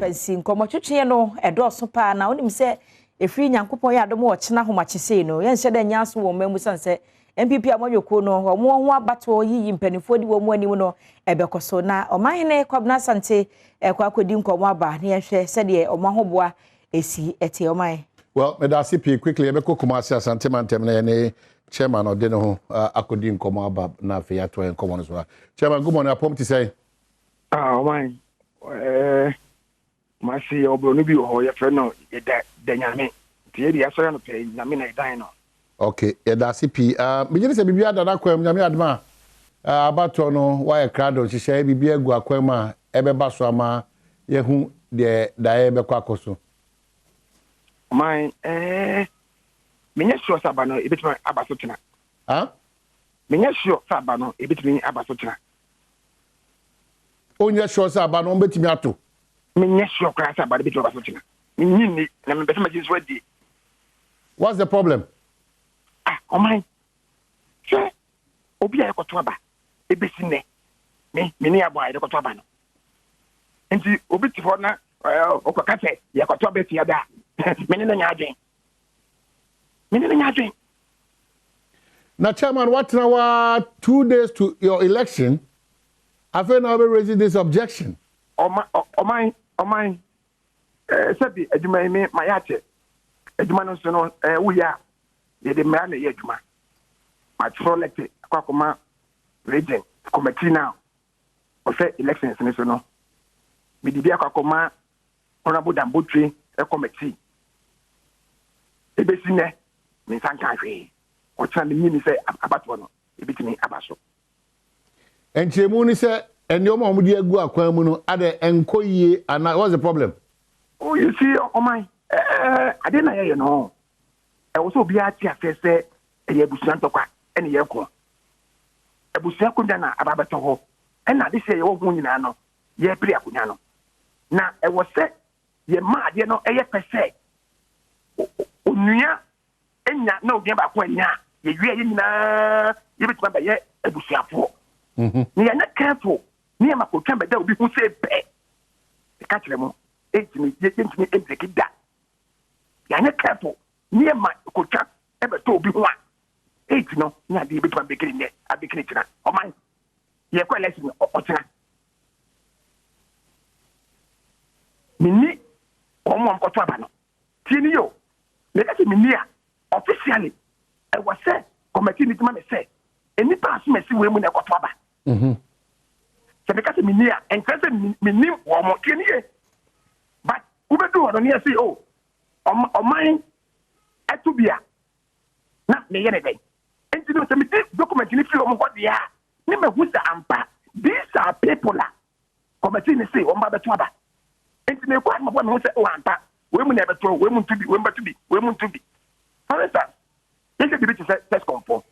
fancy nkomo twetwe no edo so pa na onim se efiri nyankopon ya adom wo chena homache sei no ye nhyɛ da nyaso wo mamu sanse MPP amodwoko no omo ho abato yiyi mpanifo di wo mu anim no ebekoso na omahene kwabna sante kwa akodi nkomo aba na ye hwɛ sɛ de omo ahoboa esi ete oman. Well, me da CP quickly ebeko Kumasi Asante mantem na ne chairman ode no ho akodi nkomo aba na fe ya to nkomo no so. Chairman, good morning. Apom ti say. Oman. Masi obronu bi ho ye fe no ye da nyame. Ti ye dia so no pe nyame na dan no. Okay, e da CP. Me jini se bibia da na kwam nyame adma. Abato no wa ye krado hihye bibia egu akwam a ebeba so ama ye hu de da ye be kwa akoso. My menya sure sabano ebetuma abasotina. Menya sure sabano ebetumi abasotina. Onya sure sabano betumi ato. Menya sure kra sabano ebetumi abasotina. Minni na me betuma jinsu wadi. What's the problem? My sure obi ayi koto aba ebesine. Me abo ayi koto aba no. Enti obi tifo na okokate ye koto aba tia da. Now, Chairman, what now 2 days to your election? I feel now we're raising this objection. Oh my, Sabi, Eduma, my yacht, Eduma, no, we are the man, Eduma. My elected Kwakoma region committee now. Or say elections, no. Midibia Kwakoma, Honorable Dambutri, a committee. Ebesine me sanka hwe o tsan mi ni se abato no ebitimi abaso enchemu ni se enioma omudi agu akwan mu no ade enkoyie ana what's the problem? Oh, you see, oh my I didn't hear you no e wo so obi ati afese e ye busuan tokwa ene ye ko e busuan ko na ababato ho e na de se ye wo hu nyina no ye piri akunya no na e wo se ye ma de no e ye pese onuya enya na obi ba ko enya ye wie ye nyina ye bituma ba ye ebusuafo ni ya na careful ni ma ko twamba da obi hu se be ka kire mo etimi ye timi embreki da ya na careful ni ma ko twa e be to obi hu a etino ni ade bituma be kire ne abekire kira o man ye ko election o tira minni o mo ko to aba no tini yo because minia officially I was said committee ni tuma me say any pass me see we mu na koto aba so because minia and say minim wo mo tienie but we be do no near say oh mine etubia na me yene dey enti no say me document ni fi o mo go dia ni me hu sa ampa these are people la committee ni say o mba be to aba enti me kwa mo bo me say o ampa we mu never throw we mu to be for instance this is the bit test conform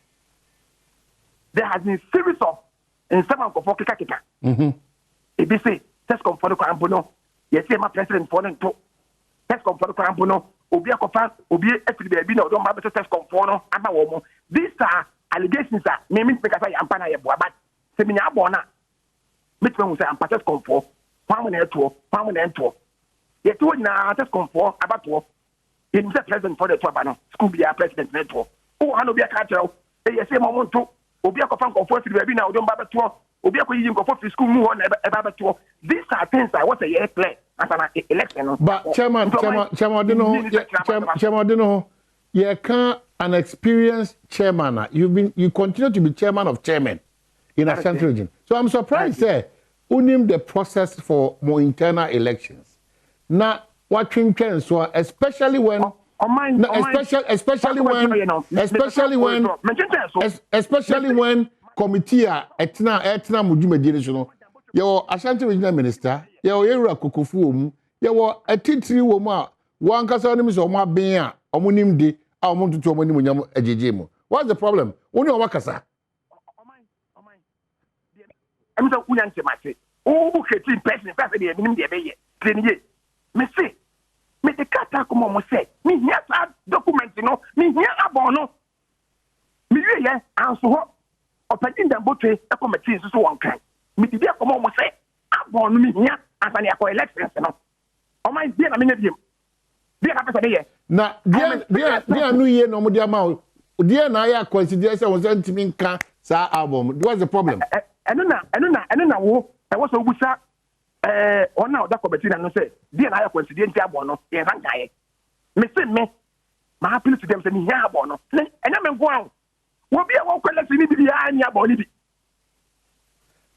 there has been series of in seven conform kika if they say test conform ko ambono yes my president for to test conform ko ambono obi akofa obi afiri be bi na odon ba test conform no aba wo mo these are allegations that me make say ampa na ye boa but se me nya abo na me twa hu say ampa test conform famu na eto yet would now test conform about what in the president for the Twabano, school be a president network. Oh, I know be a catcher. They say, Mamon to Obia Fan conform to be now, don't bother to Obia conform to school more about to. These are things I was a year play as an election. But Chairman, you can't an experienced chairman. You continue to be chairman of chairman in a central region. So I'm surprised, sir, unim the process for more internal elections. Now, what can so especially when especially when committee etna mudumedire so no yo Ashanti regional minister yo Yewura Kokofu omu yo atitiri wo mu a wankasa onim so omo aben a omo nimde a omo tutu omo nim nyam ajeje mu. What's the problem? Oni o wakasa I'm so uyanche mate o keti person person dey minim dey be ye treniye me say me the kata come mo say me here that document no me here abon no me ye anso ho opedin dem botre e committee so won kan me di come mo say abon no me here asani akọ elections no my dear, I mean, dear, na dia no ye no mo dia ma o dia na ya consider say won say ntimi nka sa album what's the problem eno na wo e wo so busa ona oda committee na no say dia na ya consider nti album no ye san kae me say me ma appeal to them say me here album no enya me nko an wo bia wo kwela sini bi ya anya album ni bi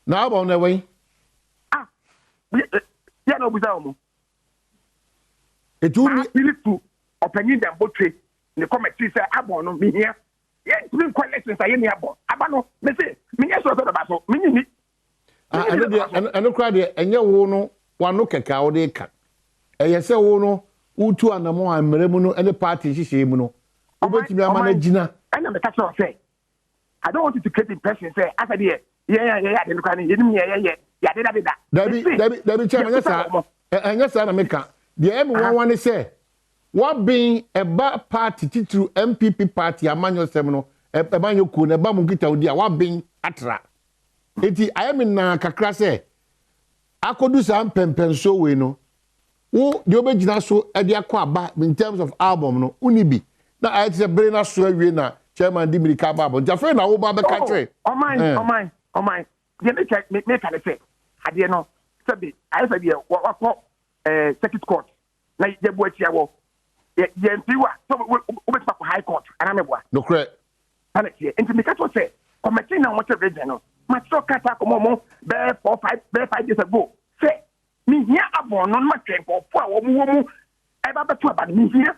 na album na wey ya no busa o mo etumi appeal to opinion dem botwe ne committee say abon no me here ye ntimi collection say ni abon abano me say me nye so da ba so me ni eno kra de enye wo no wano keka wo de ka eye se wo no utu anamo amere mu no ene party hihye mu no obetimi ama na gina ena me catch say I don't want you to create impression say asa de yeah de no kra ni yenim ya de da dabi chairman enya sa na meka de em wan say what being a bad party titru MPP party amanyo sem no ebanyo ku na ba mu kita odi a what being atra eti ayemi na kakra se akodu sam pempen so we no wo de obegina so e de akwa in terms of album no unibi na ayet se bere na so awie na chairman di mirika ba bon jafe na wo ba be ka tre oh my de me ka le say ade no sabi ayet sabi wa circuit court na je bo atia wo ye ntiwa so we be for high court ana meboa no correct ana tie enti me catch say committee na what region no ma so kata ko mo be 5 days ago say me here abon no ma twen for a wo mu e ba beto aba me here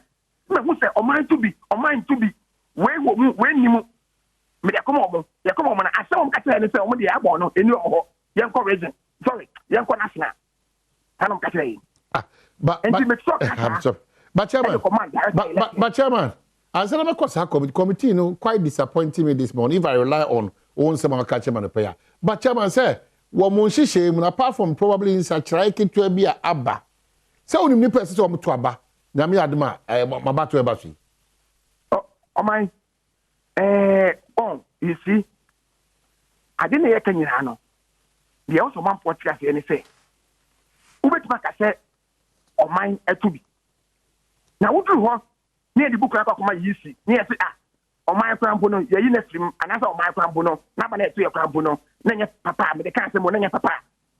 me who say o mind to be we wo mu we ni mu me dey come on na asem kata ni say o mo dey abon no eni o ye nko region sorry ye nko national hanom kata yi but chairman, I said I'm committee, you know, quite disappointing me this morning if I rely on own some catchman prayer. But chairman said, what Monsishim, apart from probably in such like it to be a abba. So only person to abba. Nami Adma, my battery battery. Oh my, you see, I didn't hear Kenyano. The also one podcast and say, Ubet Maka said, or mine to be. Now, what do you want? Near the book, I got my UC. Near or my crampono, your uniform, and as my crampono, not my to your crampono, Nanya papa, but the cancer, Nanya papa.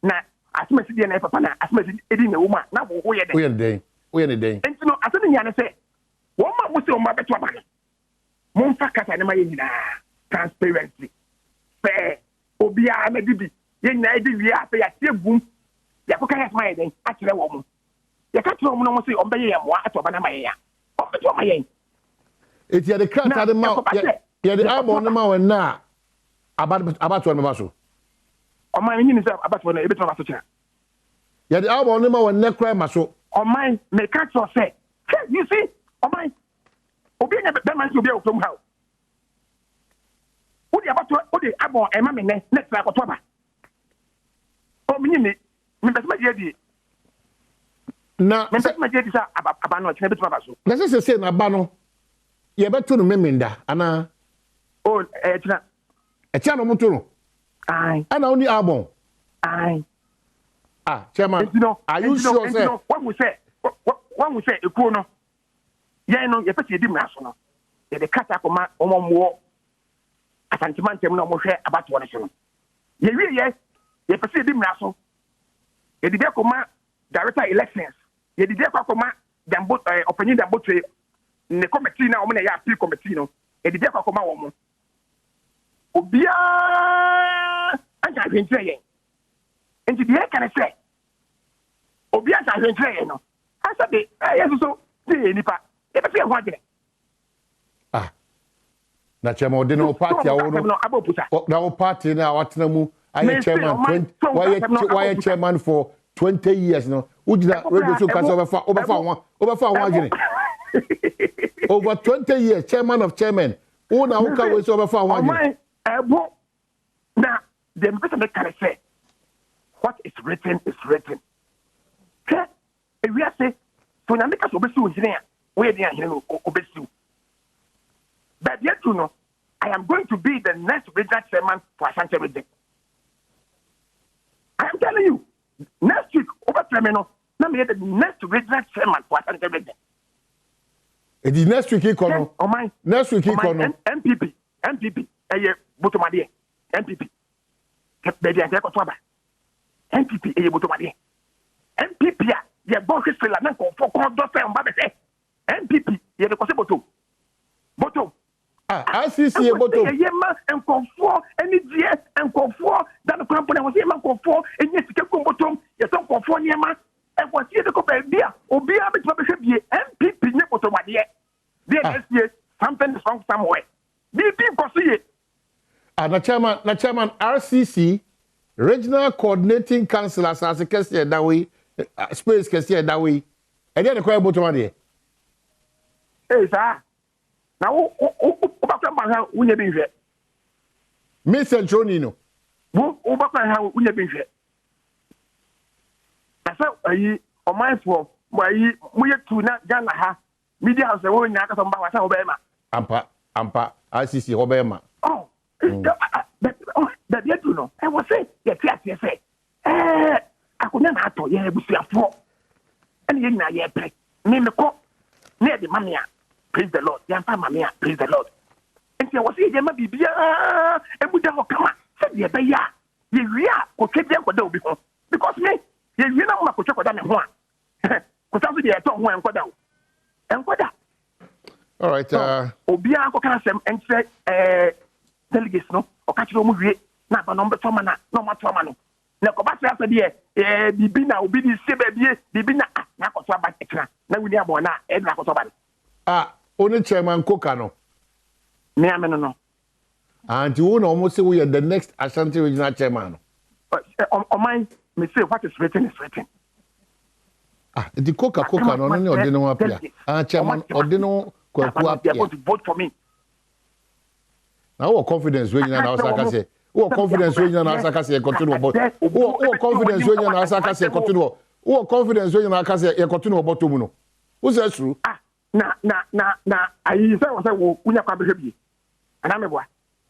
Now, as much as the papa, as much as eating a woman, now we are day. And you know, I said, Yana say, one man was on my better man. Monfaka and my transparency. Fair, Obia, maybe, yen, we are pay a tear boom. Yapoka has my day, actually, a woman. You can't tell me no say obey am what to banamaya. Obeto my it ya the crat at the mouth. Ya the album na na about one baso. O my yin is about one e beto baso. Ya the album na na cry maso. O my me catch or say. You see? O my obi na be man to be from how. Odi about odi album e ma me ne next like October. O me ni me be ma di na me bet ma je disa abano a bet ma baso na se na ba no ye beto no memenda ana oh tia no moto no ai ana oni album ai chairman are you sure say when we say ekuo no ye no ye pese di mraso no ye de kata koma omomwo asantimantem no mo hwe abato no so no ye wie ye pese di mraso ye de koma director elections ye did akoma dambo opinion dambo tre ne committee na omo na ya appeal committee no ye did akoma wo mo obia anja hwentre ye enti de kan say obia anja hwentre ye no asa de yeso so de nipa e be fe ho agere na chairman de no party awo no na party na watena mu aye chairman why chairman for 20 years no ujina radio show kasa obefa one agene over 20 years chairman of chairman una uka we so obefa one agene ebo na dem person make can say what is written is written okay we are say so na make us obesu ujina we dey ahene no obesu but yet you know I am going to be the next regional chairman for Ashanti region. I am telling you next week over terminal na me the next regional chairman for Asante region. The next week econo. Oh my. Next week econo. MPP. Butomade. MPP. Baby, I got to MPP. Butomade. MPP. Ya bon history la nan ko for doctor on ba be say. MPP. Ya de ko se boto. Boto. ICC e boto. Ye ma enkonfo eni die enkonfo dan ko rampo na wo se ma enkonfo enye sike ko boto. Ya so enkonfo niema. Enkonfo ye de ko be bia. Obi a be to be bie MPP nye botomade. There something is wrong somewhere. BP Kosi. Na chairman RCC Regional Coordinating Council as a kesi that way space kesi that way. And then the kwai bottom there. Hey sir. Now o ba kwa ha unye bi hwe. Me centroni no. O ba kwa ha unye bi hwe. Asa ayi o mindful ayi muye tu na Ghana ha. Media house wo nya ka so mba wa sa obema. Ampa ICC obema. Oh. That you know. I was say, yeah, say. Akunya na ato ye busuafo. Ene ye na ye pre. Me ko na de mamia. Praise the Lord. Ya fa mamia, praise the Lord. Enti I was say ye ma bibia ebuja ho kama. Say ye be ya. Ye wia ko twede enkoda obi ho. Because me ye wia na ma ko twede me ho a. Ko sa so ye to ho enkoda o. Enkoda. All right. Obi an ko kan sem entre delegates no. O ka chiro mu wie. Na ba no mbeto ma na no ma to ma no na ko ba se asa de bibi na obi di se ba bibi na ko to ba ekra na wuni abo na e na ko to ba only chairman Koka no me ameno no and you know almost say we are the next Ashanti regional chairman on my me say what is written is written the Koka no no ordinary apia chairman ordinary kwaku apia to vote for me now what confidence when you na Osaka say who confidence when you na Osaka say continue about who confidence when you na Osaka say continue who confidence when you na Osaka say continue about mu no who say true na ayi say wo unya kwa behwe bi ana me boa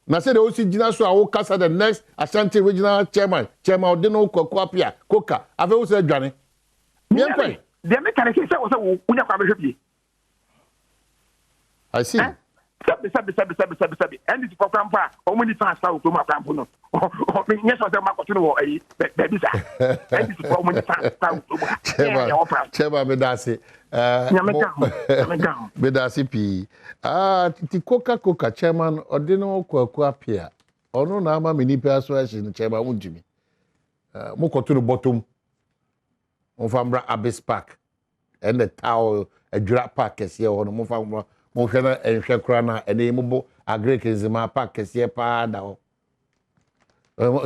na say the osi gina so awo kasa the next Ashanti regional chairman odino kwaku apia Koka ave wo say dwane me nkwe de me kan say wo unya kwa behwe bi I see sabi and it's for grandpa o mo ni transfer to my grandpa no me yes so ma ko tunu wo ayi baby sa and it's for mo ni transfer to cheba me dasi me dasi pi ti Koka chairman odino kwaku apia ono na ama me nipa association chairman wunjimi mo ko tunu bottom on fambra Abyss Park and the tower adwira park kese ho no mo fambra mo hwena enhwe kura na ene mubo agrek nzima park kese pa da ho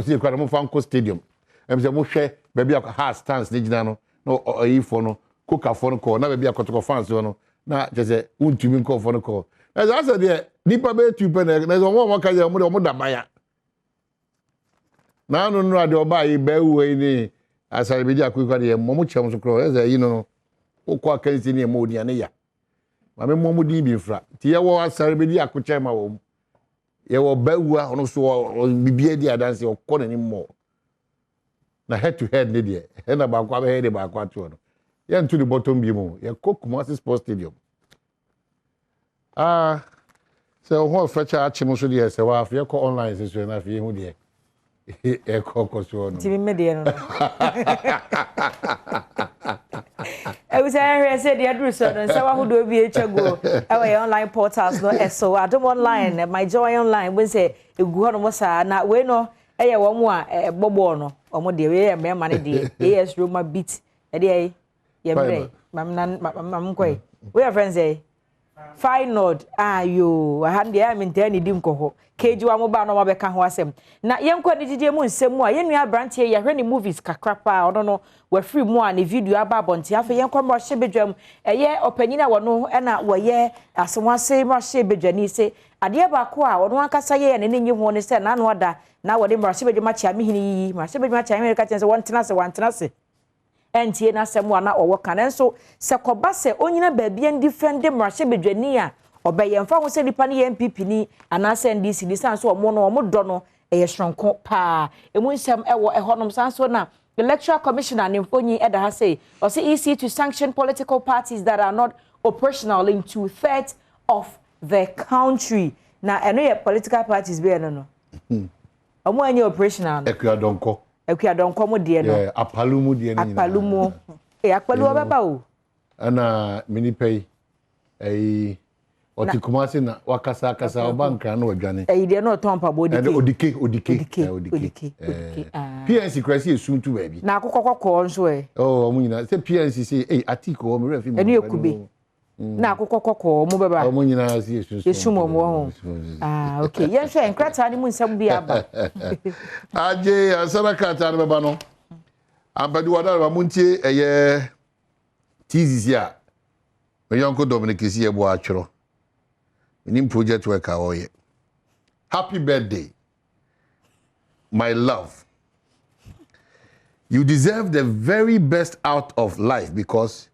si kura mo fanko stadium se mo hwe ba bia ha stands ni gina no no oyifo no Koka fo no ko na ba bia kotoko fans no na jese untumi nko fo no ko na za se de nipa be tupe na so mo ka je mo da baya na no ade oba yi ba uwe ni asare bi dia kwikwa de mo chem so kro eze yi no okwa akansi ni mo odi ane ya ma me mo din bi fra ti ye wo asare bi dia akwoche ma wo ye wo ba uwa ono so bibia di adanse okọ na ni mo na head to head ne de na ba kwa be head ba kwa to no ye ntu the bottom bi mo ye Kumasi Sports Stadium so ho fecha achimo so de se wa afie ko online so na afie hu de e ko so no ti me de no I was here said the address and so who do be echago our online portals no so Adom online my joy online when say egu no sa na we no eye wo mu a bobo no omo de we me ma ne de AS Roma beat e de ye bre mam koi we are friends eh final ayo ahande am ntani di nkoho kejiwa mo ba no mabeka ho asem na yenko ni didie mu nsem mu a yenua branch ye hwe ni movies kakrapa ono no wa free mu a ni video aba bonti afa yenko mo hye bedwam eye opanyina wono na wo ye asomase mo hye bedwani se ade ba ko a wono akasa ye ne nyi ho ne se na no oda na wo de mo hye bedwama chia mehini yi mo hye bedwama chia America tense won se entie na semu ana owo kan nso se koba se onyina baabia defend marche bedwani a obeyemfa ho se nipa ne MPP ni ana se NDC ni sanso omo no omo do no eye hronko pa emu nsem ewo ehonom sanso na Electoral Commission and Infoni Edaha say, or say EC to sanction political parties that are not operational in 2/3 of the country. Now, I know your political parties be no. Omo any operational. Ekuadonko mo die no. Yeah, apalumu die no. Apalumu. Akpalu obaba o. Ana minipei otikumase na wakasa obanka na odwane. Die no tompa body. Odike. PNC krasi esuntu baby. Na akokokoko nso Oh, omo nyina say PNC say Atiko o me refi mo. Eni ekube. Na akokokoko mo baba. Omo nyina say esuntu. Esumo mo ho. Okay. Yen hwe nkrata ni mu nsam bi aba. Aje asara krata na baba no. Ambadu wada ba muntie eye TZC a. Me yonko Dominic isi e bo atworo. Nim project work awoye. Happy birthday, my love. You deserve the very best out of life because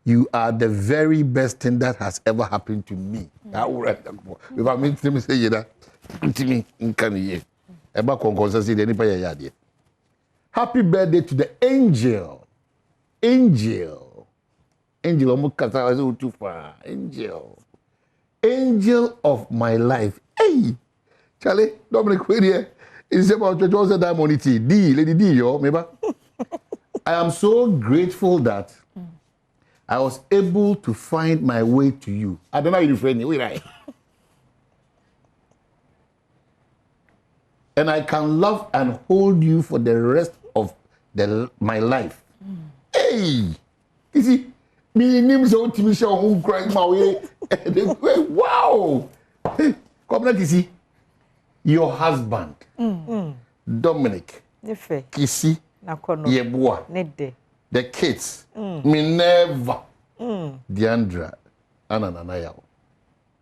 you are the very best thing that has ever happened to me. If I mean to say that, to me, happy birthday to the angel. Angel of my life. Hey, Charlie, Dominic, wait here. It's about the diamond tea. Lady D, yo, maybe. I am so grateful that I was able to find my way to you. I don't know how you friend me. Wait, right? And I can love and hold you for the rest of my life. Hey, you see. Me name so Timmy show who crying my way. Wow. Come like you see. Your husband, Dominic, Kisi, Yebua, the kids, Minerva, Deandra, Ananaya.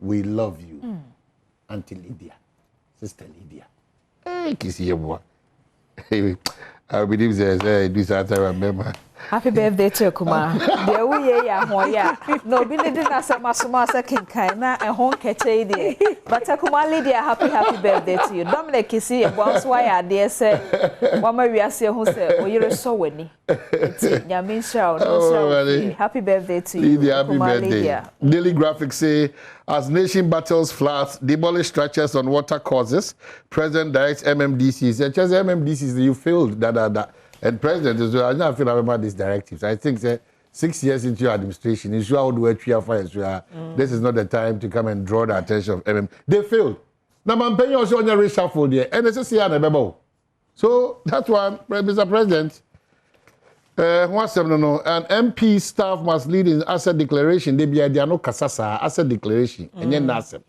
We love you. Auntie Lydia, Sister Lydia. Hey, Kisi Yebua. I believe there's this I remember. Happy birthday to Kuma. There we ya. No, be needing us a masumasa kinkai na a home catchy day. But Kuma Lydia, happy birthday to you. Dominic is here, once why I dare say, Mama, we are who said, oh, you're so winning. Yamin shout, happy birthday to you. Lydia, happy birthday. Daily graphics say, as nation battles floods, demolish structures on water causes, President directs MMDCs. Just MMDCs, you failed that. And President is I don't feel about these directives. I think 6 years into your administration, this is not the time to come and draw the attention of MM. They failed. Now I'm paying also on your reshuffle there. And it's a so that's why, Mr. President, an MP staff must lead in asset declaration. They are no kasasa asset declaration. And then NASEM.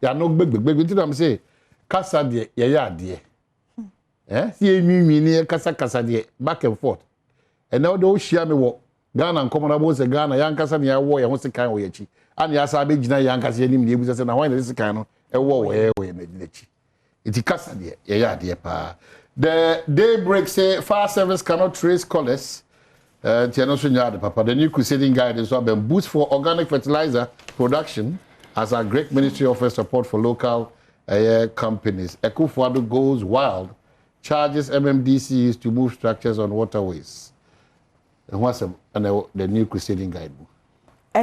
They are no big. You know what I'm saying? Kasa de dear. See me near Kasa de back and forth. And now those share me what Ghana and Commonwealth say Ghana, Yankasa near war, and what's the kind of way. And yes, I beg Yankas, you was and I want this kind of a war where we made it. It's Kasa dear, pa. The Daybreak say fire service cannot trace colors. Papa, the new crusading guidance will be boost for organic fertilizer production as our great ministry offers support for local companies. Ekufuado goes wild. Charges MMDCs to move structures on waterways. And what's the new crusading guidebook?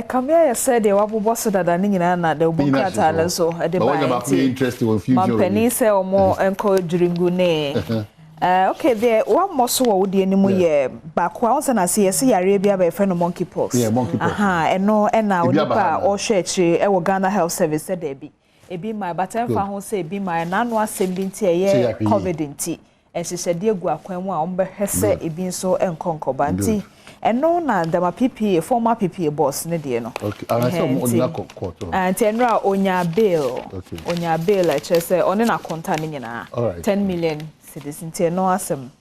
Come here, said the Wabu boss that I need the Bukata so at the back. Interesting in future. Penny say or more encourage during Gune. Okay, there one more so would the anymore back once and I see Arabia by friend of monkeypox. Yeah, monkeypox. And no, and now Nipa or Church, Ghana Health Service said they be. E be my but I found say be my nanwa sembinti ye COVID inti. And she said, dear Guaquenwa, Hesse, e being so unconcobanti. And no, the PPA, former PPA boss, Nediano. Okay, and I saw court. And Tenra on your bill, I just say, on a containing 10 million citizens, no awesome.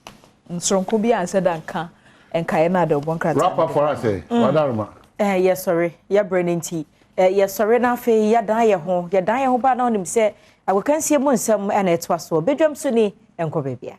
So could be answered and Kayana the one crack. Wrap up for us, Madame. Yes, sorry, you're burning tea. Yes, sorry, now for your die home, your die home, but on him say, I will can see a moon some and it was so. Badwam Sunni and Kobebia.